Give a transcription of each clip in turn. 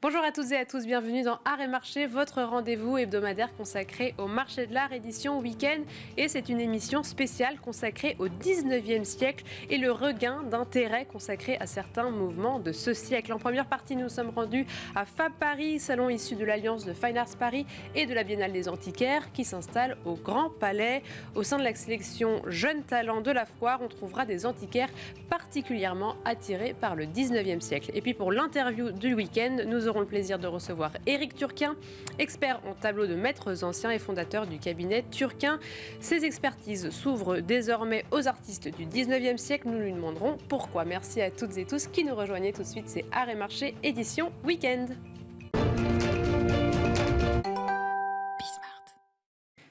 Bonjour à toutes et à tous, bienvenue dans Art et Marché, votre rendez-vous hebdomadaire consacré au marché de l'art édition week-end. Et c'est une émission spéciale consacrée au 19e siècle et le regain d'intérêt consacré à certains mouvements de ce siècle. En première partie, nous sommes rendus à Fab Paris, salon issu de l'Alliance de Fine Arts Paris et de la Biennale des Antiquaires qui s'installe au Grand Palais. Au sein de la sélection Jeunes Talents de la Foire, on trouvera des antiquaires particulièrement attirés par le 19e siècle. Et puis pour l'interview du week-end, nous aurons le plaisir de recevoir Éric Turquin, expert en tableaux de maîtres anciens et fondateur du cabinet Turquin. Ses expertises s'ouvrent désormais aux artistes du 19e siècle. Nous lui demanderons pourquoi. Merci à toutes et tous qui nous rejoignez tout de suite. C'est Art et Marché, édition week-end.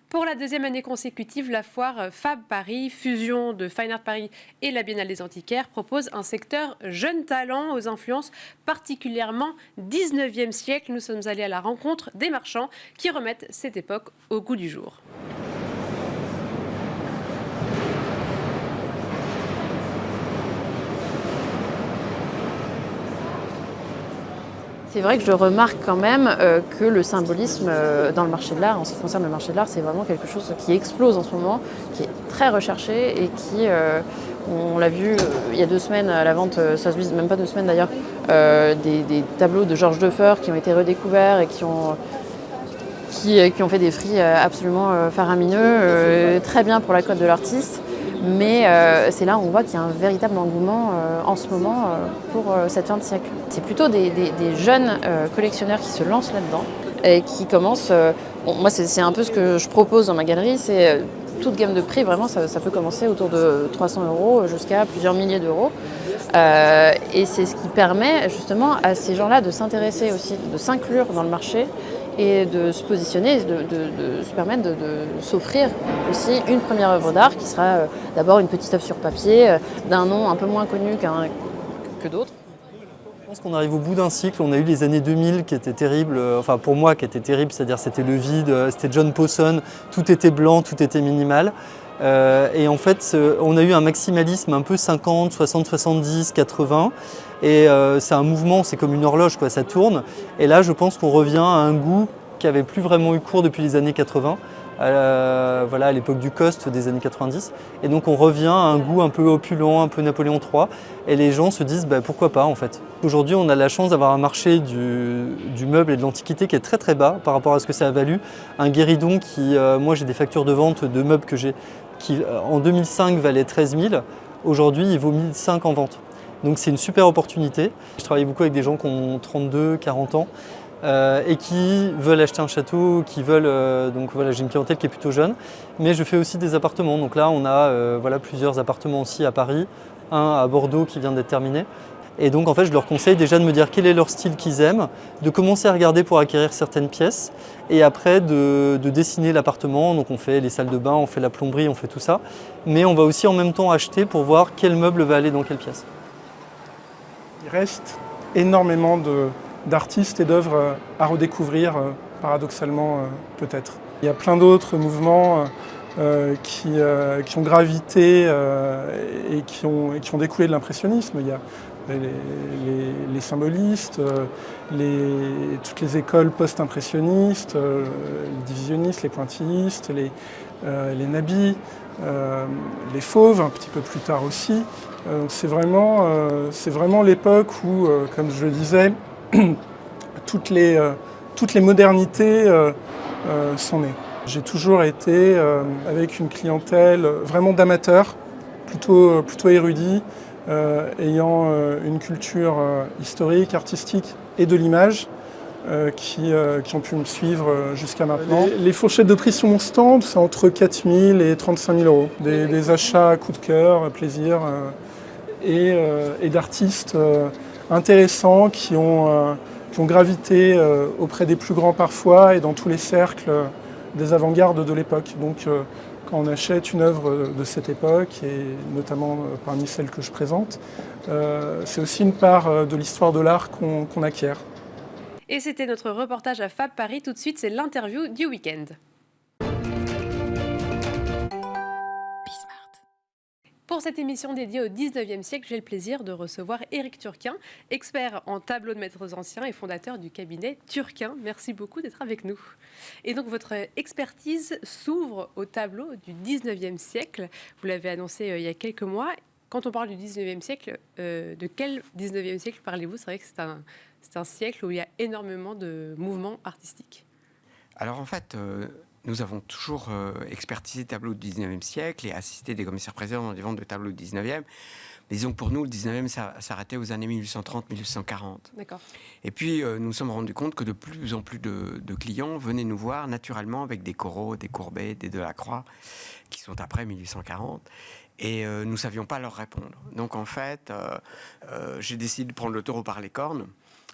Pour la deuxième année consécutive, la foire Fab Paris, fusion de Fine Art Paris et la Biennale des Antiquaires, propose un secteur jeunes talents aux influences particulièrement 19e siècle. Nous sommes allés à la rencontre des marchands qui remettent cette époque au goût du jour. C'est vrai que je remarque quand même que le symbolisme dans le marché de l'art, en ce qui concerne le marché de l'art, c'est vraiment quelque chose qui explose en ce moment, qui est très recherché et qui, on l'a vu il y a 2 semaines à la vente, Sotheby's, même pas 2 semaines d'ailleurs, des tableaux de Georges Defeur qui ont été redécouverts et qui ont fait des prix absolument faramineux, très bien pour la cote de l'artiste. Mais c'est là où on voit qu'il y a un véritable engouement en ce moment pour cette fin de siècle. C'est plutôt des jeunes collectionneurs qui se lancent là-dedans et qui commencent... moi, c'est un peu ce que je propose dans ma galerie, c'est toute gamme de prix, vraiment, ça peut commencer autour de 300 € jusqu'à plusieurs milliers d'euros. Et c'est ce qui permet justement à ces gens-là de s'intéresser aussi, de s'inclure dans le marché et de se positionner, de se permettre de s'offrir aussi une première œuvre d'art qui sera d'abord une petite œuvre sur papier, d'un nom un peu moins connu que d'autres. Je pense qu'on arrive au bout d'un cycle. On a eu les années 2000 qui étaient terribles, enfin pour moi qui étaient terribles, c'est-à-dire c'était le vide, c'était John Pawson, tout était blanc, tout était minimal. Et en fait, on a eu un maximalisme un peu 50, 60, 70, 80. Et c'est un mouvement, c'est comme une horloge, quoi, ça tourne. Et là, je pense qu'on revient à un goût qui n'avait plus vraiment eu cours depuis les années 80, voilà, à l'époque du Coste des années 90. Et donc on revient à un goût un peu opulent, un peu Napoléon III. Et les gens se disent pourquoi pas en fait. Aujourd'hui, on a la chance d'avoir un marché du meuble et de l'antiquité qui est très très bas par rapport à ce que ça a valu. Un guéridon qui, moi j'ai des factures de vente de meubles que j'ai, qui en 2005 valait 13 000. Aujourd'hui, il vaut 1 500 en vente. Donc c'est une super opportunité. Je travaille beaucoup avec des gens qui ont 32, 40 ans et qui veulent acheter un château, qui veulent... donc voilà, j'ai une clientèle qui est plutôt jeune. Mais je fais aussi des appartements. Donc là, on a voilà, plusieurs appartements aussi à Paris, un à Bordeaux qui vient d'être terminé. Et donc en fait, je leur conseille déjà de me dire quel est leur style qu'ils aiment, de commencer à regarder pour acquérir certaines pièces et après de dessiner l'appartement. Donc on fait les salles de bain, on fait la plomberie, on fait tout ça. Mais on va aussi en même temps acheter pour voir quel meuble va aller dans quelle pièce. Il reste énormément d'artistes et d'œuvres à redécouvrir, paradoxalement peut-être. Il y a plein d'autres mouvements qui ont gravité et qui ont découlé de l'impressionnisme. Il y a les symbolistes, toutes les écoles post-impressionnistes, les divisionnistes, les pointillistes, les nabis, les fauves un petit peu plus tard aussi. C'est vraiment l'époque où, comme je le disais, toutes les modernités sont nées. J'ai toujours été avec une clientèle vraiment d'amateurs, plutôt érudits, ayant une culture historique, artistique et de l'image qui ont pu me suivre jusqu'à maintenant. Les fourchettes de prix sur mon stand, c'est entre 4 000 et 35 000 €. Des achats à coup de cœur, plaisir, et d'artistes intéressants qui ont gravité auprès des plus grands parfois et dans tous les cercles des avant-gardes de l'époque. Donc quand on achète une œuvre de cette époque, et notamment parmi celles que je présente, c'est aussi une part de l'histoire de l'art qu'on acquiert. Et c'était notre reportage à Fab Paris. Tout de suite, c'est l'interview du week-end. Pour cette émission dédiée au 19e siècle, j'ai le plaisir de recevoir Éric Turquin, expert en tableaux de maîtres anciens et fondateur du cabinet Turquin. Merci beaucoup d'être avec nous. Et donc votre expertise s'ouvre au tableau du 19e siècle. Vous l'avez annoncé il y a quelques mois. Quand on parle du 19e siècle, de quel 19e siècle parlez-vous? C'est vrai que c'est un siècle où il y a énormément de mouvements artistiques. Alors en fait, nous avons toujours expertisé les tableaux du 19e siècle et assisté des commissaires-priseurs dans des ventes de tableaux du 19e. Mais disons que pour nous, le 19e s'arrêtait aux années 1830-1840. D'accord. Et puis, nous nous sommes rendus compte que de plus en plus de clients venaient nous voir naturellement avec des Corot, des Courbet, des Delacroix, qui sont après 1840. Et nous ne savions pas leur répondre. Donc en fait, j'ai décidé de prendre le taureau par les cornes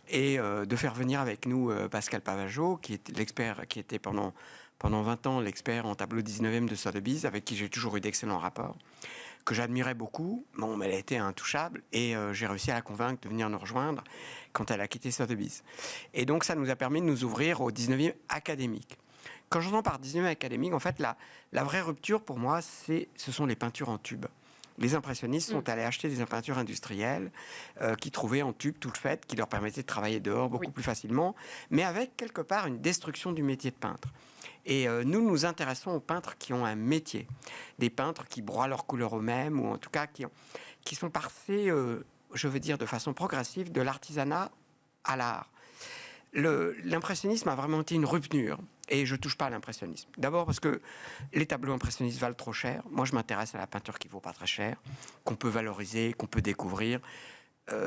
et de faire venir avec nous Pascal Pavageau, qui est l'expert, qui était pendant 20 ans l'expert en tableau 19e de Sotheby's, avec qui j'ai toujours eu d'excellents rapports, que j'admirais beaucoup. Bon, mais elle était intouchable et j'ai réussi à la convaincre de venir nous rejoindre quand elle a quitté Sotheby's. Et donc ça nous a permis de nous ouvrir au 19e académique. Quand j'entends par 19e académique, en fait, la vraie rupture pour moi, ce sont les peintures en tube. Les impressionnistes sont allés acheter des peintures industrielles qui trouvaient en tube toutes faites, qui leur permettaient de travailler dehors beaucoup plus facilement, mais avec quelque part une destruction du métier de peintre. Et nous nous intéressons aux peintres qui ont un métier, des peintres qui broient leurs couleurs eux-mêmes, ou en tout cas qui sont passés, je veux dire, de façon progressive, de l'artisanat à l'art. L'impressionnisme a vraiment été une rupture. Et je ne touche pas à l'impressionnisme. D'abord parce que les tableaux impressionnistes valent trop cher. Moi, je m'intéresse à la peinture qui ne vaut pas très cher, qu'on peut valoriser, qu'on peut découvrir.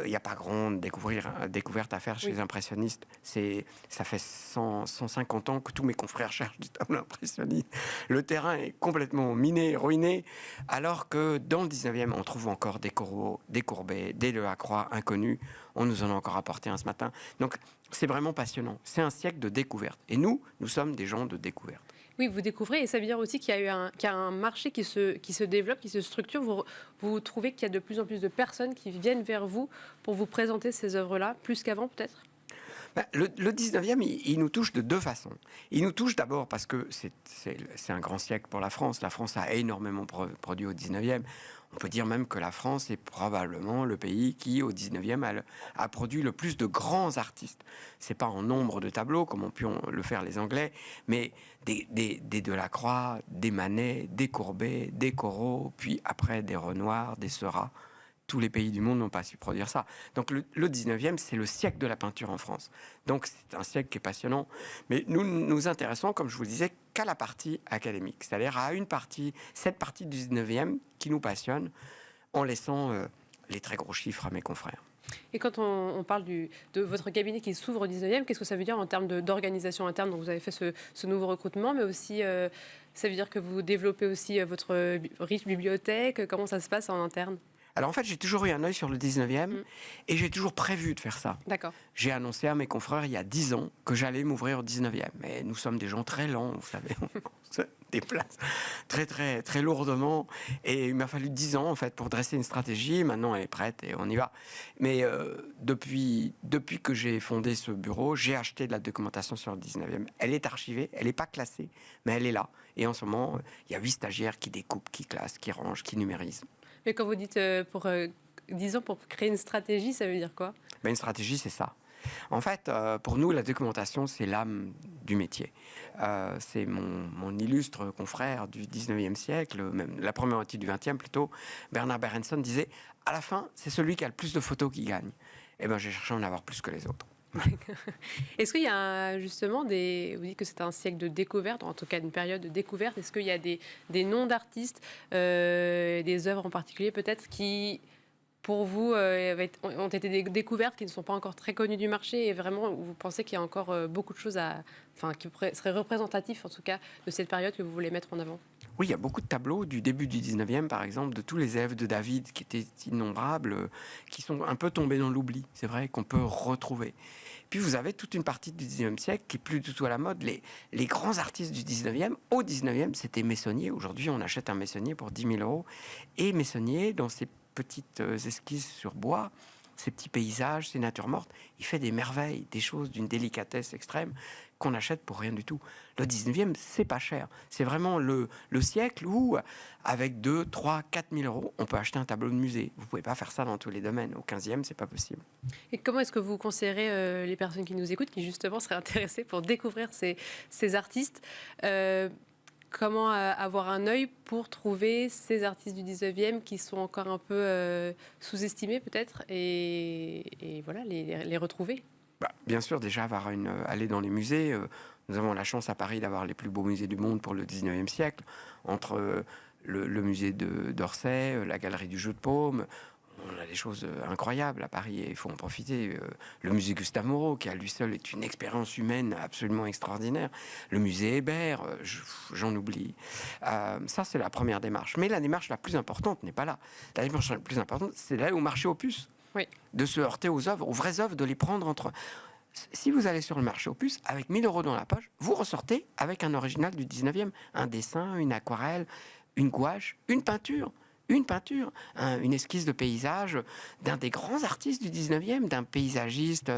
Il n'y a pas grande découverte à faire chez les impressionnistes. Ça fait 150 ans que tous mes confrères cherchent du tableau impressionniste. Le terrain est complètement miné, ruiné, alors que dans le 19e, on trouve encore des Corot, des Courbet, des Delacroix inconnus. On nous en a encore apporté un ce matin. Donc, c'est vraiment passionnant. C'est un siècle de découverte. Et nous sommes des gens de découverte. Oui, vous découvrez, et ça veut dire aussi qu'il y a un marché qui se développe, qui se structure. Vous trouvez qu'il y a de plus en plus de personnes qui viennent vers vous pour vous présenter ces œuvres-là, plus qu'avant peut-être? Le 19e, il nous touche de deux façons. Il nous touche d'abord parce que c'est un grand siècle pour la France. La France a énormément produit au 19e. On peut dire même que la France est probablement le pays qui, au 19e, a produit le plus de grands artistes. C'est pas en nombre de tableaux, comme ont pu le faire les Anglais, mais des Delacroix, des Manet, des Courbet, des Corot, puis après des Renoir, des Seurat. Tous les pays du monde n'ont pas su produire ça. Donc le 19e, c'est le siècle de la peinture en France. Donc c'est un siècle qui est passionnant. Mais nous nous intéressons, comme je vous le disais, qu'à la partie académique. C'est-à-dire à cette partie du 19e qui nous passionne, en laissant les très gros chiffres à mes confrères. Et quand on parle de votre cabinet qui s'ouvre au 19e, qu'est-ce que ça veut dire en termes d'organisation interne? Donc vous avez fait ce nouveau recrutement, mais aussi ça veut dire que vous développez aussi votre riche bibliothèque. Comment ça se passe en interne? Alors en fait, j'ai toujours eu un œil sur le 19e et j'ai toujours prévu de faire ça. D'accord. J'ai annoncé à mes confrères il y a 10 ans que j'allais m'ouvrir au 19e. Mais nous sommes des gens très lents, vous savez, on se déplace très, très, très lourdement. Et il m'a fallu 10 ans en fait pour dresser une stratégie. Maintenant, elle est prête et on y va. Mais depuis que j'ai fondé ce bureau, j'ai acheté de la documentation sur le 19e. Elle est archivée, elle n'est pas classée, mais elle est là. Et en ce moment, il y a 8 stagiaires qui découpent, qui classent, qui rangent, qui numérisent. Mais quand vous dites disons pour créer une stratégie, ça veut dire quoi? Une stratégie, c'est ça. En fait, pour nous, la documentation, c'est l'âme du métier. C'est mon illustre confrère du 19e siècle, même la première moitié du 20e plutôt, Bernard Berenson disait « À la fin, c'est celui qui a le plus de photos qui gagne. » Eh bien, j'ai cherché à en avoir plus que les autres. Est-ce qu'il y a justement vous dites que c'est un siècle de découverte, en tout cas une période de découverte, est-ce qu'il y a des noms d'artistes, des œuvres en particulier peut-être qui, pour vous, ont été des découvertes qui ne sont pas encore très connues du marché et vraiment vous pensez qu'il y a encore beaucoup de choses qui seraient représentatifs en tout cas de cette période que vous voulez mettre en avant? Oui, il y a beaucoup de tableaux du début du 19e, par exemple, de tous les élèves de David qui étaient innombrables, qui sont un peu tombés dans l'oubli, c'est vrai, qu'on peut retrouver. Puis vous avez toute une partie du 19e siècle qui est plus du tout à la mode. Les grands artistes du 19e, au 19e, c'était Meissonnier. Aujourd'hui, on achète un Meissonnier pour 10 000 €. Et Meissonnier, dans ses petites esquisses sur bois, ces petits paysages, ces natures mortes. Il fait des merveilles, des choses d'une délicatesse extrême qu'on achète pour rien du tout. Le 19e, c'est pas cher. C'est vraiment le siècle où, avec 2, 3, 4 000 euros, on peut acheter un tableau de musée. Vous pouvez pas faire ça dans tous les domaines. Au 15e, c'est pas possible. Et comment est-ce que vous conseillerez les personnes qui nous écoutent, qui justement seraient intéressées pour découvrir ces artistes comment avoir un œil pour trouver ces artistes du 19e qui sont encore un peu sous-estimés peut-être et voilà, les retrouver? Bien sûr, déjà, aller dans les musées. Nous avons la chance à Paris d'avoir les plus beaux musées du monde pour le 19e siècle, entre le musée d'Orsay, la galerie du jeu de paume. On a des choses incroyables à Paris et il faut en profiter. Le musée Gustave Moreau, qui à lui seul est une expérience humaine absolument extraordinaire. Le musée Hébert, j'en oublie. Ça, c'est la première démarche. Mais la démarche la plus importante n'est pas là. La démarche la plus importante, c'est d'aller au marché aux puces. Oui. De se heurter aux œuvres, aux vraies œuvres, de les prendre entre... Si vous allez sur le marché aux puces, avec 1 000 euros dans la poche, vous ressortez avec un original du 19e. Un dessin, une aquarelle, une gouache, une peinture, une esquisse de paysage d'un des grands artistes du 19e, d'un paysagiste.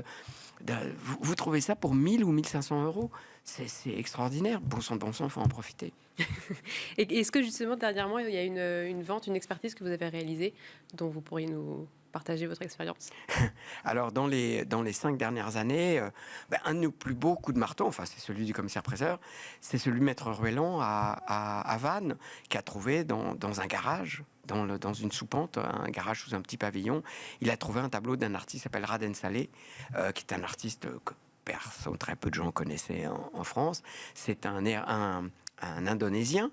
Vous trouvez ça pour 1 000 ou 1 500 euros. C'est extraordinaire. Bon sang, il faut en profiter. Et est-ce que justement, dernièrement, il y a une vente, une expertise que vous avez réalisée dont vous pourriez nous partager votre expérience? Alors, dans les 5 dernières années, un de nos plus beaux coups de marteau, enfin, c'est celui du commissaire-priseur, c'est celui de Maître Ruellan à Vannes, qui a trouvé dans un garage, dans une soupente, un garage sous un petit pavillon, il a trouvé un tableau d'un artiste qui s'appelle Raden Saleh, qui est un artiste que très peu de gens connaissaient en France. C'est un Indonésien,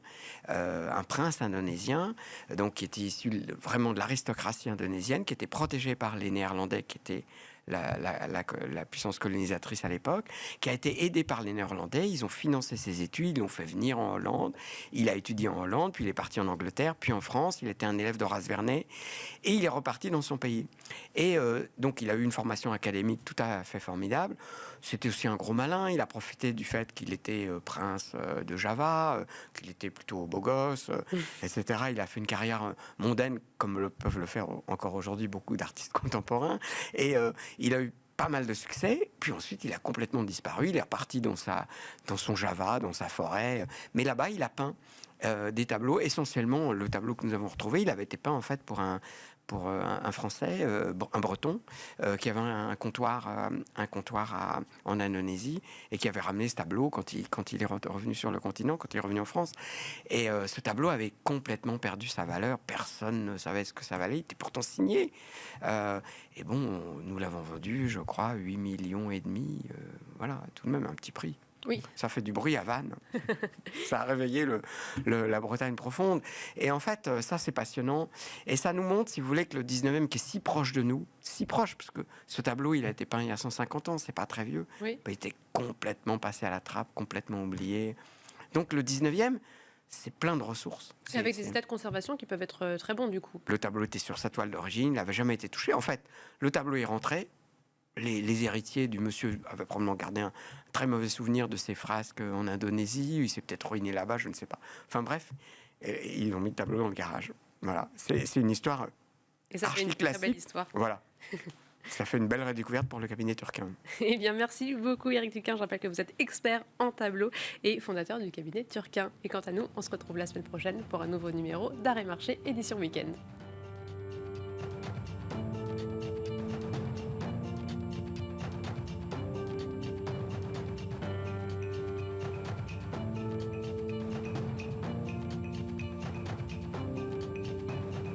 un prince indonésien, donc qui était issu vraiment de l'aristocratie indonésienne, qui était protégé par les Néerlandais, qui étaient la puissance colonisatrice à l'époque, qui a été aidé par les Néerlandais. Ils ont financé ses études, ils l'ont fait venir en Hollande. Il a étudié en Hollande, puis il est parti en Angleterre, puis en France. Il était un élève d'Horace Vernet et il est reparti dans son pays. Et donc il a eu une formation académique tout à fait formidable. C'était aussi un gros malin. Il a profité du fait qu'il était prince de Java, qu'il était plutôt beau gosse, etc. Il a fait une carrière mondaine comme peuvent le faire encore aujourd'hui beaucoup d'artistes contemporains. Et il a eu pas mal de succès, puis ensuite il a complètement disparu, il est reparti dans son Java, dans sa forêt, mais là-bas il a peint des tableaux, essentiellement le tableau que nous avons retrouvé, il avait été peint en fait pour un Français, un Breton, qui avait un comptoir en Indonésie et qui avait ramené ce tableau quand il est revenu sur le continent, quand il est revenu en France. Et ce tableau avait complètement perdu sa valeur. Personne ne savait ce que ça valait. Il était pourtant signé. Et bon, nous l'avons vendu, je crois, 8,5 millions. Voilà, tout de même un petit prix. Oui. Ça fait du bruit à Vannes. Ça a réveillé la Bretagne profonde. Et en fait, ça, c'est passionnant. Et ça nous montre, si vous voulez, que le 19e, qui est si proche de nous, si proche, parce que ce tableau, il a été peint il y a 150 ans, c'est pas très vieux. Oui. Il était complètement passé à la trappe, complètement oublié. Donc le 19e, c'est plein de ressources. Avec des états de conservation qui peuvent être très bons, du coup. Le tableau était sur sa toile d'origine, il n'avait jamais été touché. En fait, le tableau est rentré. Les héritiers du monsieur avaient probablement gardé un très mauvais souvenir de ces frasques en Indonésie. Il s'est peut-être ruiné là-bas, je ne sais pas. Enfin bref, ils ont mis le tableau dans le garage. Voilà, c'est une histoire et ça fait une très belle histoire. Voilà, ça fait une belle redécouverte pour le cabinet Turquin. Eh bien, merci beaucoup Éric Turquin. Je rappelle que vous êtes expert en tableau et fondateur du cabinet Turquin. Et quant à nous, on se retrouve la semaine prochaine pour un nouveau numéro d'Art et Marché, édition week-end.